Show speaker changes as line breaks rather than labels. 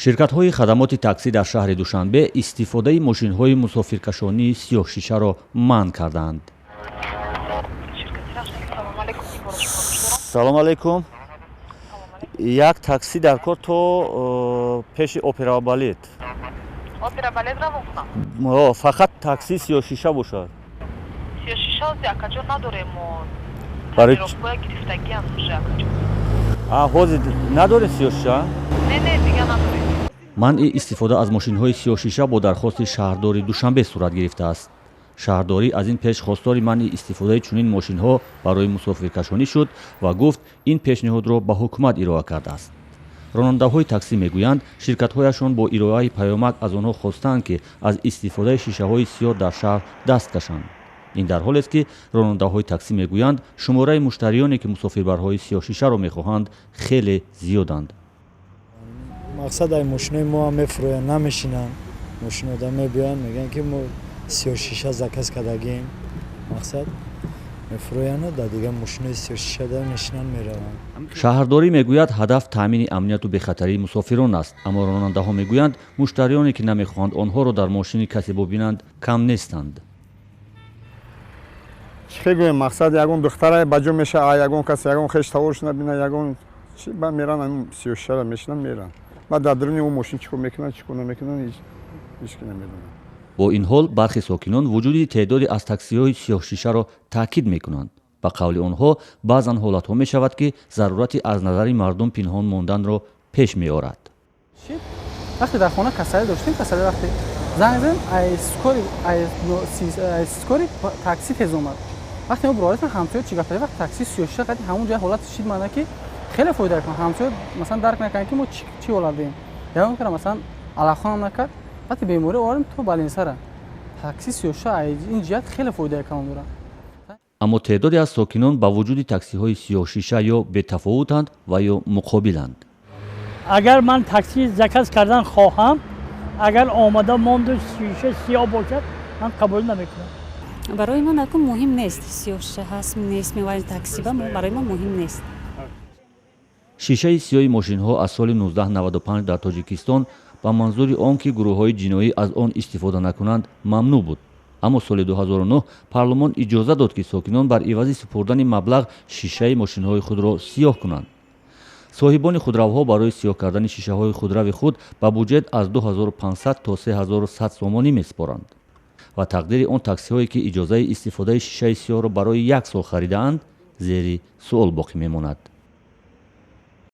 ширкатҳои хадамоти таксӣ дар шаҳри Душанбе истифодаи мошинҳои мусофиркашонии сиёҳшишаро манъ карданд. салом алейкум. як таксӣ дар кор то пеши опера балет.
Опера балет равон кунам.
Фақат таксӣ сиёҳшиша бошад.
Сиёҳшиша якаҷо надорем мо.
Барои
Тарифҳои гирифтагиам якаҷо.
ҳозир надорем сиёҳшиша?
Не, дига надорем.
манъи истифода аз мошинҳои сиёҳшиша бо дархости шаҳрдори Душанбе сурат гирифтааст. шаҳрдорӣ аз ин пеш хостори манъи истифодаи чунин мошинҳо барои мусофиркашонӣ шуд ва гуфт ин пешниҳодро ба ҳукумат ироа кардааст. ронандаҳои таксӣ мегӯянд ширкатҳояшон бо ироаи паёмак аз онҳо хостанд ки аз истифодаи шишаҳои сиёҳ дар шаҳр даст кашанд. ин дар ҳолест ки ронандаҳои таксӣ мегӯянд шумораи муштариёне ки мусофирбарҳои сиёҳшишаро мехоҳанд хеле зиёданд.
мақсад ай мошинои мо ҳам мефурӯянд, намешинанд. мошинода мебиёянд мегӯянд ки мо сиёҳшиша заказ кардагем. мақсад мефурӯянд дар дига мошинои сиёҳшишада мешинанд мераванд.
шаҳрдорӣ мегӯяд ҳадаф таъмини амнияду бехатарии мусофирон аст, аммо ронандаҳо мегӯянд муштариёне ки намехоҳанд онҳоро дар мошини касе бубинанд кам нестанд.
чӣ гӯем мақсад ягон духтара баҷо меша ягон кас ягон хеш тавош набина ягон чи ба меран сиёҳшишара мешинанд меран ба дар дуруни он мошин чӣ кор мекунанд чӣ кор намекунанд ҳеч ки намедонад.
бо ин ҳол бархи сокинон вуҷуди теъдоди аз таксиҳои сиёҳшишаро таъкид мекунанд. ба қавли онҳо баъзан ҳолатҳо мешавад ки зарурати аз назари мардум пинҳон монданро пеш меорад.
вақте дар хона касалӣ доштем, касалӣ вақте занг задем скори такси тез омад. вақте мо буродатан ҳамсоё чӣ гап кардем, вақте такси сиёҳшиша қади ҳамон ҷои ҳолат шид мана ки хеле фоида кунад. ҳамсоё масалан дарк накардем ки мо чӣ ҳолат дем. ягон кара масалан алахонам накард. вақте беморӣ орем то балинсара. такси сиёҳшиша ин ҷиҳат хеле фоидаи калон дорад.
аммо теъдоде аз сокинон ба вуҷуди таксиҳои сиёҳшиша ё бетафовутанд ва ё муқобиланд.
агар ман такси заказ кардан хоҳам, агар омада монду шиша сиёҳ бошад, ман қабул намекунам.
барои ман акун муҳим нест, сиёҳшиша ҳаст нест, меварӣ такси ба барои ман муҳим нест.
шишаи сиёҳи мошинҳо аз соли 1995 дар тоҷикистон ба манзури он ки гурӯҳҳои ҷиноӣ аз он истифода накунанд мамнӯъ буд. аммо соли 2009 парлумон иҷоза дод ки сокинон бар ивази супурдани маблағ шишаи мошинҳои худро сиёҳ кунанд. соҳибони худравҳо барои сиёҳ кардани шишаҳои худрави худ ба буҷет аз 2500 то 3100 сомонӣ месупоранд ва тақдири он таксиҳое ки иҷозаи истифодаи шишаи сиёҳро барои 1 сол харидаанд зери суол боқӣ мемонад.